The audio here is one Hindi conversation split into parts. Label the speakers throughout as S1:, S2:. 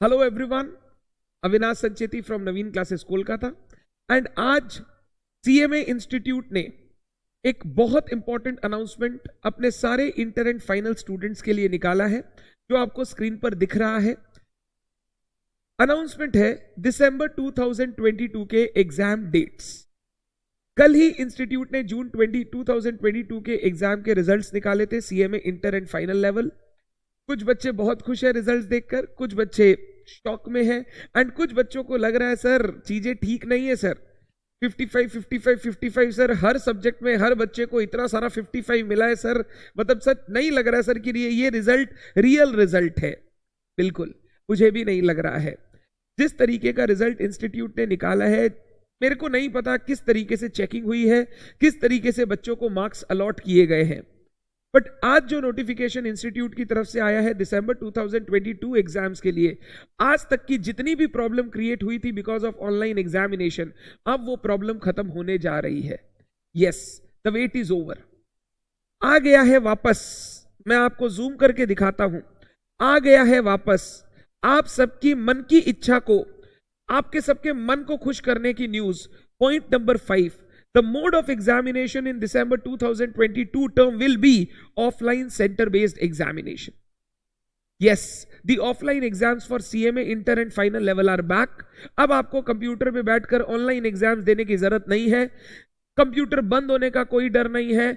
S1: Hello everyone, Avinash Sancheti from Naveen classes Kolkata. And आज सीएमए इंस्टीट्यूट ने एक बहुत इंपॉर्टेंट अनाउंसमेंट अपने सारे इंटर एंड फाइनल स्टूडेंट्स के लिए निकाला है, जो आपको स्क्रीन पर दिख रहा है। अनाउंसमेंट है दिसंबर 2022 के एग्जाम डेट्स। कल ही इंस्टीट्यूट ने जून 2022 के एग्जाम के रिजल्ट्स निकाले थे, CMA inter and final level. कुछ बच्चे बहुत खुश है रिजल्ट्स देखकर, कुछ बच्चे शॉक में हैं, एंड कुछ बच्चों को लग रहा है सर चीजें ठीक नहीं है सर। 55 सर, हर सब्जेक्ट में हर बच्चे को इतना सारा 55 मिला है सर, मतलब सच नहीं लग रहा है सर कि ये रिजल्ट रियल रिजल्ट है। बिल्कुल मुझे भी नहीं लग रहा है। जिस तरीके का रिजल्ट इंस्टीट्यूट ने निकाला है, मेरे को नहीं पता किस तरीके से चेकिंग हुई है, किस तरीके से बच्चों को मार्क्स अलॉट किए गए हैं। बट आज जो नोटिफिकेशन इंस्टीट्यूट की तरफ से आया है दिसंबर 2022 एग्जाम्स के लिए, आज तक की जितनी भी प्रॉब्लम क्रिएट हुई थी बिकॉज ऑफ ऑनलाइन एग्जामिनेशन, अब वो प्रॉब्लम खत्म होने जा रही है। Yes, the wait is over. आ गया है वापस, मैं आपको जूम करके दिखाता हूं। आ गया है वापस आप सबकी मन की इच्छा को, आपके सबके मन को खुश करने की news. Point number 5, the mode of examination in December 2022 term will be offline center based examination. Yes, the offline exams for CMA inter and final level are back. अब आपको कंप्यूटर पे बैठकर ऑनलाइन एग्जाम्स देने की जरूरत नहीं है। कंप्यूटर बंद होने का कोई डर नहीं है,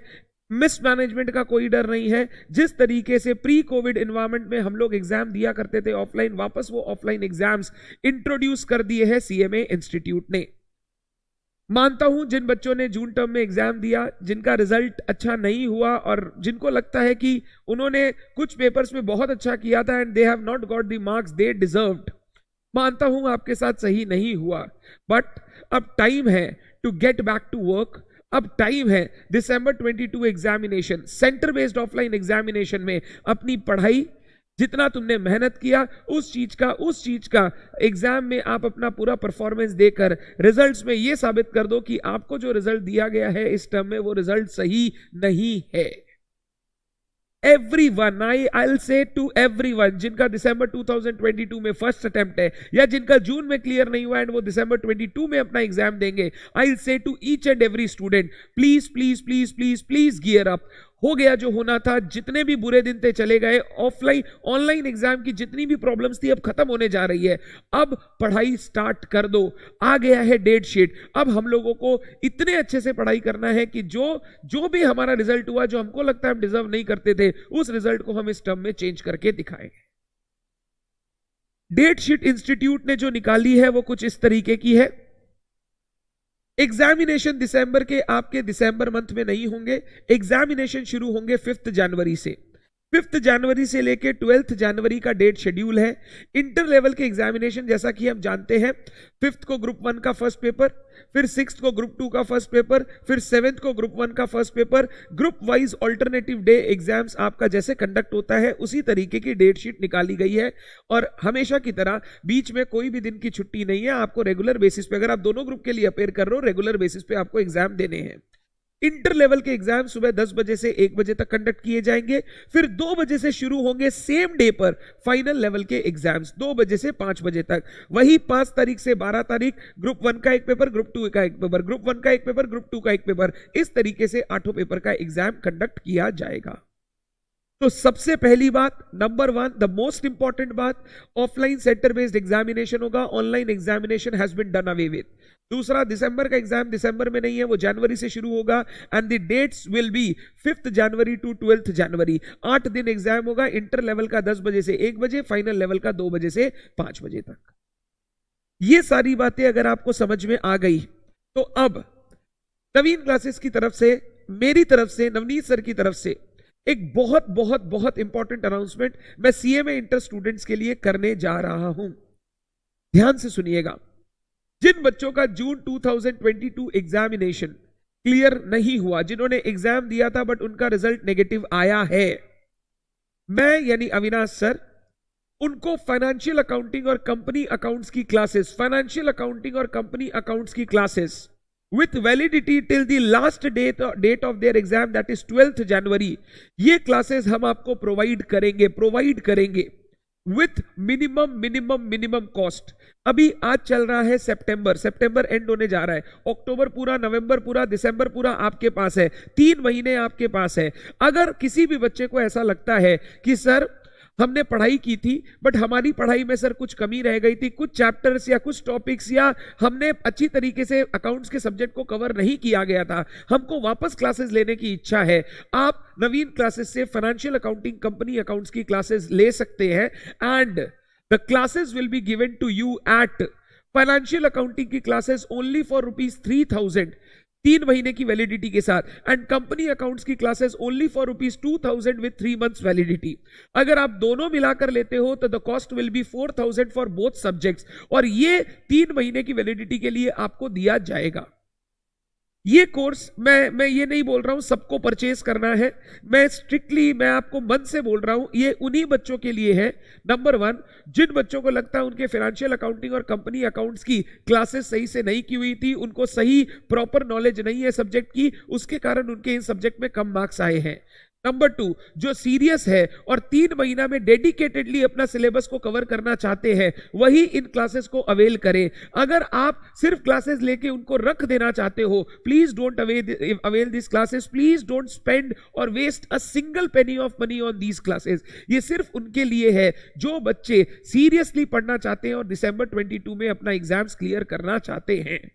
S1: मिसमैनेजमेंट का कोई डर नहीं है। जिस तरीके से प्री कोविड एनवायरनमेंट में हम लोग एग्जाम दिया करते थे ऑफलाइन, वापस वो ऑफलाइन एग्जाम्स इंट्रोड्यूस कर दिए हैं सीएमए इंस्टीट्यूट ने। मानता हूं जिन बच्चों ने जून टर्म में एग्जाम दिया, जिनका रिजल्ट अच्छा नहीं हुआ और जिनको लगता है कि उन्होंने कुछ पेपर्स में बहुत अच्छा किया था and they have not got the marks they deserved, मानता हूं आपके साथ सही नहीं हुआ। बट अब टाइम है to get back to work. अब टाइम है दिसंबर 22 examination, centre based offline examination में अपनी पढ़ाई, जितना तुमने मेहनत किया उस चीज का एग्जाम में आप अपना पूरा परफॉर्मेंस देकर रिजल्ट्स में ये साबित कर दो कि आपको जो रिजल्ट दिया गया है इस टर्म में वो रिजल्ट सही नहीं है। Everyone, I'll say to everyone, जिनका दिसंबर 2022 में फर्स्ट अटेम्प्ट है या जिनका जून में क्लियर नहीं हुआ एंड वो दिसंबर 22 में अपना एग्जाम देंगे, I'll say to each and every student, please please please please please gear up. हो गया जो होना था, जितने भी बुरे दिन थे चले गए। ऑफलाइन ऑनलाइन एग्जाम की जितनी भी प्रॉब्लम्स थी अब खत्म होने जा रही है। अब पढ़ाई स्टार्ट कर दो। आ गया है डेट शीट। अब हम लोगों को इतने अच्छे से पढ़ाई करना है कि जो भी हमारा रिजल्ट हुआ, जो हमको लगता है हम डिजर्व नहीं करते थे, उस रिजल्ट को हम इस टर्म में चेंज करके दिखाएंगे। डेट शीट इंस्टीट्यूट ने जो निकाली है वो कुछ इस तरीके की है। एग्जामिनेशन दिसंबर के आपके दिसंबर मंथ में नहीं होंगे। एग्जामिनेशन शुरू होंगे 5 जनवरी से। 5 जनवरी से लेके 12 जनवरी का डेट शेड्यूल है। इंटर लेवल के एग्जामिनेशन जैसा कि हम जानते हैं, 5 को ग्रुप 1 का फर्स्ट पेपर, फिर 6 को ग्रुप 2 का फर्स्ट पेपर, फिर 7 को ग्रुप 1 का first paper. Group wise alternative day exams आपका जैसे कंडक्ट होता है उसी तरीके की डेट शीट निकाली गई है। और हमेशा की तरह बीच में कोई भी दिन की छुट्टी नहीं है। आपको रेगुलर बेसिस पे, अगर आप दोनों ग्रुप के लिए अपेयर कर रहे हो, रेगुलर बेसिस पे आपको एग्जाम देने हैं। इंटर लेवल के एग्जाम सुबह 10 बजे से 1 बजे तक कंडक्ट किए जाएंगे, फिर 2 बजे से शुरू होंगे सेम डे पर फाइनल लेवल के एग्जाम्स, 2 बजे से 5 बजे तक। वही 5 तारीख से 12 तारीख ग्रुप 1 का एक पेपर, ग्रुप 2 का एक पेपर, ग्रुप 1 का एक पेपर, ग्रुप 2 का एक पेपर, इस तरीके से 8 पेपर का एग्जाम कंडक्ट किया जाएगा। तो सबसे पहली बात, नंबर 1, द मोस्ट इंपॉर्टेंट बात, ऑफलाइन सेंटर बेस्ड एग्जामिनेशन होगा। Online examination has been done away with. दूसरा, दिसंबर का एग्जाम दिसंबर में नहीं है, वो जनवरी से शुरू होगा and the dates will be 5 January to 12 January. 8 दिन एग्जाम होगा। इंटर लेवल का 10 बजे से 1 बजे, फाइनल लेवल का 2 बजे से 5 बजे तक। ये सारी बातें अगर आपको समझ में आ गई तो अब नवीन क्लासेस की तरफ से, मेरी तरफ से, नवनीत सर की तरफ से एक बहुत बहुत बहुत इंपॉर्टेंट अनाउंसमेंट मैं सीएमए इंटर स्टूडेंट्स के लिए करने जा रहा हूं। ध्यान से सुनिएगा। जिन बच्चों का जून 2022 एग्जामिनेशन क्लियर नहीं हुआ, जिन्होंने एग्जाम दिया था बट उनका रिजल्ट नेगेटिव आया है, मैं यानी अविनाश सर उनको फाइनेंशियल अकाउंटिंग और कंपनी अकाउंट्स की क्लासेस, फाइनेंशियल अकाउंटिंग और कंपनी अकाउंट्स की classes with validity till the last date of their exam, that is 12th January, ये क्लासेस हम आपको प्रोवाइड करेंगे विथ मिनिमम कॉस्ट। अभी आज चल रहा है सितंबर एंड होने जा रहा है, अक्टूबर पूरा, नवंबर पूरा, दिसंबर पूरा आपके पास है, 3 महीने आपके पास है। अगर किसी भी बच्चे को ऐसा लगता है कि सर हमने पढ़ाई की थी बट हमारी पढ़ाई में सर कुछ कमी रह गई थी, कुछ चैप्टर्स या कुछ टॉपिक्स, या हमने अच्छी तरीके से अकाउंट्स के सब्जेक्ट को कवर नहीं किया गया था, हमको वापस क्लासेस लेने की इच्छा है, आप नवीन क्लासेस से फाइनेंशियल अकाउंटिंग, कंपनी अकाउंट्स की क्लासेस ले सकते हैं। And the classes will be given to you at financial accounting की क्लासेस ओनली फॉर ₹3,000, 3 महीने की वैलिडिटी के साथ, एंड कंपनी अकाउंट्स की classes only for ₹2,000 with 3 months validity. अगर आप दोनों मिलाकर लेते हो तो the cost will be 4,000 for both subjects, और ये 3 महीने की वैलिडिटी के लिए आपको दिया जाएगा। ये कोर्स मैं ये नहीं बोल रहा हूं सबको परचेज करना है, मैं आपको मन से बोल रहा हूं, ये उन्हीं बच्चों के लिए है, नंबर 1, जिन बच्चों को लगता है उनके फाइनेंशियल अकाउंटिंग और कंपनी अकाउंट्स की क्लासेस सही से नहीं की हुई थी, उनको सही प्रॉपर नॉलेज नहीं है सब्जेक्ट की, उसके कारण उनके इन सब्जेक्ट में कम मार्क्स आए हैं। नंबर 2, जो सीरियस है और 3 महीना में डेडिकेटेडली अपना सिलेबस को कवर करना चाहते हैं, वही इन क्लासेस को अवेल करें। अगर आप सिर्फ क्लासेस लेके उनको रख देना चाहते हो, please don't avail this classes, please don't spend और waste a single penny of money on these classes. ये सिर्फ उनके लिए है जो बच्चे सीरियसली पढ़ना चाहते हैं और दिसंबर 22 में अपना एग्जाम्स क्लियर करना चाहते हैं।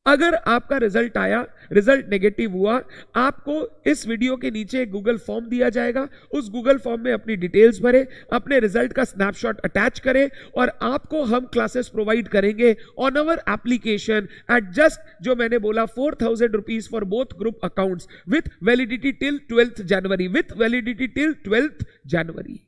S1: अगर आपका रिजल्ट आया, रिजल्ट नेगेटिव हुआ, आपको इस वीडियो के नीचे गूगल फॉर्म दिया जाएगा, उस गूगल फॉर्म में अपनी डिटेल्स भरें, अपने रिजल्ट का स्नैपशॉट अटैच करें, और आपको हम क्लासेस प्रोवाइड करेंगे on our application at just, जो मैंने बोला, ₹4,000 for both group accounts with validity till 12th January, with validity till 12th January.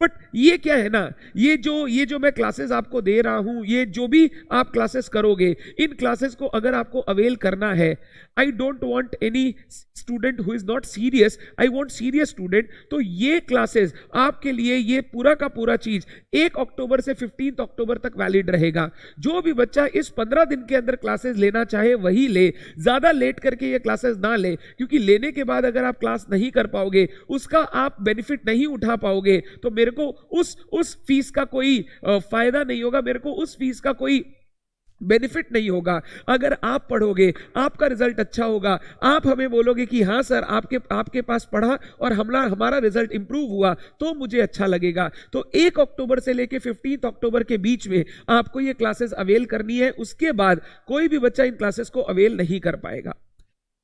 S1: But ये क्या है ना, ये जो मैं क्लासेस आपको दे रहा हूं, ये जो भी आप क्लासेस करोगे, इन क्लासेस को अगर आपको अवेल करना है, I don't want any student who is not serious, I want serious student. तो ये क्लासेस आपके लिए, ये पूरा का पूरा चीज 1 अक्टूबर से 15 अक्टूबर तक वैलिड रहेगा। जो भी बच्चा इस 15 दिन के अंदर क्लासेस लेना चाहे वही ले, ज्यादा लेट करके ये क्लासेस ना ले, क्योंकि लेने के बाद अगर आप क्लास नहीं कर पाओगे, उसका आप बेनिफिट नहीं उठा पाओगे, तो मेरे को उस फीस का कोई फायदा नहीं होगा, मेरे को उस फीस का कोई बेनिफिट नहीं होगा। अगर आप पढ़ोगे, आपका रिजल्ट अच्छा होगा, आप हमें बोलोगे कि हाँ सर आपके पास पढ़ा और हमारा रिजल्ट इंप्रूव हुआ, तो मुझे अच्छा लगेगा। तो 1 अक्टूबर से लेके 15 अक्टूबर के बीच में आपको ये क्लासेस अवेल करनी है। उसके बाद कोई भी बच्चा इन क्लासेस को अवेल नहीं कर पाएगा।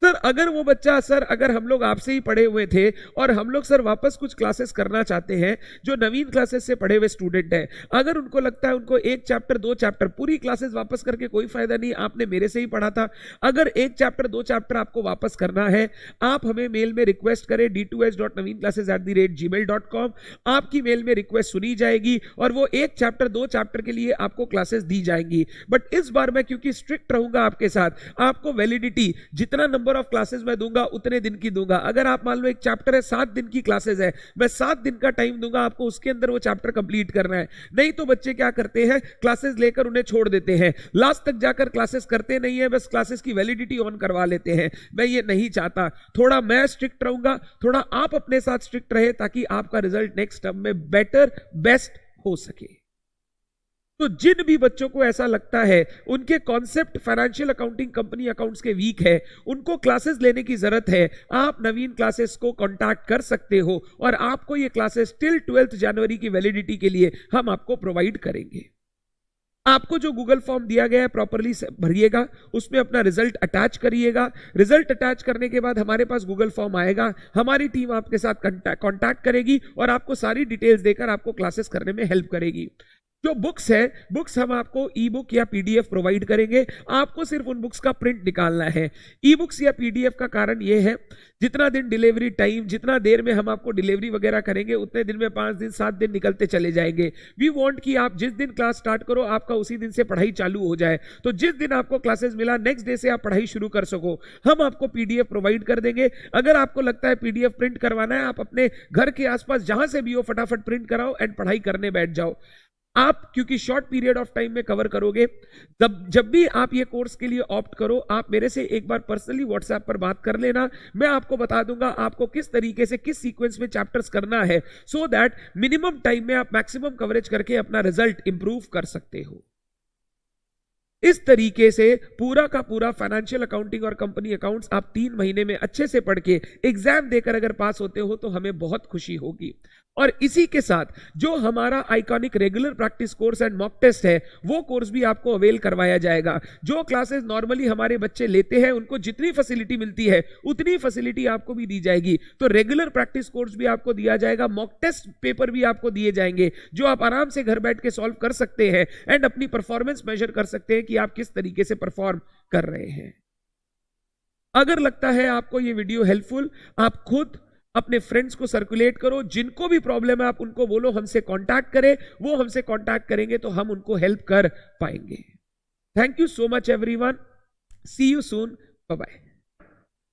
S1: सर अगर वो बच्चा, सर अगर हम लोग आपसे ही पढ़े हुए थे और हम लोग सर वापस कुछ क्लासेस करना चाहते हैं, जो नवीन क्लासेस से पढ़े हुए स्टूडेंट हैं, अगर उनको लगता है उनको 1 चैप्टर 2 चैप्टर, पूरी क्लासेस वापस करके कोई फायदा नहीं, आपने मेरे से ही पढ़ा था, अगर 1 चैप्टर 2 चैप्टर आपको वापस करना है, आप हमें मेल में रिक्वेस्ट करें d2h.navinclasses@gmail.com। आपकी मेल में रिक्वेस्ट सुनी जाएगी और वो 1 चैप्टर 2 चैप्टर के लिए आपको क्लासेस दी जाएंगी। बट इस बार मैं क्योंकि स्ट्रिक्ट रहूंगा आपके साथ, आपको वैलिडिटी जितना नंबर ऑफ क्लासेस मैं दूंगा उतने दिन की दूंगा। अगर आप मान लो 1 चैप्टर है, 7 दिन की क्लासेस है, मैं 7 दिन का टाइम दूंगा आपको, उसके अंदर वो चैप्टर कंप्लीट करना है। नहीं तो बच्चे क्या करते हैं, क्लासेस लेकर उन्हें छोड़ देते हैं, लास्ट तक जाकर क्लासेस करते नहीं है, बस क्लासेस की वैलिडिटी ऑन करवा लेते हैं। मैं ये नहीं चाहता, थोड़ा मैं स्ट्रिक्ट रहूंगा, थोड़ा आप अपने साथ स्ट्रिक्ट रहे, ताकि आपका रिजल्ट नेक्स्ट टर्म में बेटर, बेस्ट हो सके। तो जिन भी बच्चों को ऐसा लगता है उनके concept financial accounting, company accounts के वीक है, उनको क्लासेस लेने की जरूरत है, आप नवीन क्लासेस को कांटेक्ट कर सकते हो और आपको ये क्लासेस टिल 12th जनवरी की वैलिडिटी के लिए हम आपको प्रोवाइड करेंगे। आपको जो गूगल फॉर्म दिया गया है प्रॉपरली भरिएगा, उसमें अपना रिजल्ट अटैच करिएगा। रिजल्ट अटैच करने के बाद हमारे पास गूगल फॉर्म आएगा, हमारी टीम आपके साथ कांटेक्ट करेगी और आपको सारी डिटेल्स देकर आपको क्लासेस करने में हेल्प करेगी। जो बुक्स है, बुक्स हम आपको ई बुक या पीडीएफ प्रोवाइड करेंगे, आपको सिर्फ उन बुक्स का प्रिंट निकालना है। ई बुक्स या पीडीएफ का कारण यह है, जितना दिन डिलीवरी टाइम, जितना देर में हम आपको डिलीवरी वगैरह करेंगे, उतने दिन में 5 दिन 7 दिन निकलते चले जाएंगे। वी वांट कि आप जिस दिन क्लास स्टार्ट करो, आपका उसी दिन से पढ़ाई चालू हो जाए। तो जिस दिन आपको क्लासेस मिला, नेक्स्ट डे से आप पढ़ाई शुरू कर सको, हम आपको पीडीएफ प्रोवाइड कर देंगे। अगर आपको लगता है पीडीएफ प्रिंट करवाना है, आप अपने घर के आसपास जहां से भी हो फटाफट प्रिंट कराओ एंड पढ़ाई करने बैठ जाओ। आप क्योंकि शॉर्ट पीरियड ऑफ टाइम में कवर करोगे, जब भी आप ये कोर्स के लिए ऑप्ट करो, आप मेरे से एक बार पर्सनली व्हाट्सएप पर बात कर लेना। मैं आपको बता दूंगा आपको किस तरीके से किस सीक्वेंस में चैप्टर्स करना है, सो दैट मिनिमम टाइम में आप मैक्सिमम कवरेज करके अपना रिजल्ट इंप्रूव कर सकते हो। इस तरीके से पूरा का पूरा फाइनेंशियल अकाउंटिंग और कंपनी अकाउंट्स आप 3 महीने में अच्छे से पढ़ के एग्जाम देकर अगर पास होते हो तो हमें बहुत खुशी होगी। और इसी के साथ जो हमारा iconic regular practice course and mock test है, वो कोर्स भी आपको अवेल करवाया जाएगा। जो क्लासेस नॉर्मली हमारे बच्चे लेते हैं उनको जितनी फैसिलिटी मिलती है उतनी फैसिलिटी आपको भी दी जाएगी। तो रेगुलर प्रैक्टिस कोर्स भी आपको दिया जाएगा, मॉक टेस्ट पेपर भी आपको दिए जाएंगे जो आप आराम से घर बैठ के सॉल्व कर सकते हैं एंड अपनी परफॉर्मेंस मेजर कर सकते हैं कि आप किस तरीके से परफॉर्म कर रहे हैं। अगर लगता है आपको ये वीडियो हेल्पफुल, आप खुद अपने फ्रेंड्स को सर्कुलेट करो, जिनको भी प्रॉब्लम है आप उनको बोलो हमसे कांटेक्ट करें, वो हमसे कांटेक्ट करेंगे तो हम उनको हेल्प कर पाएंगे। Thank you so much everyone, see you soon, bye bye.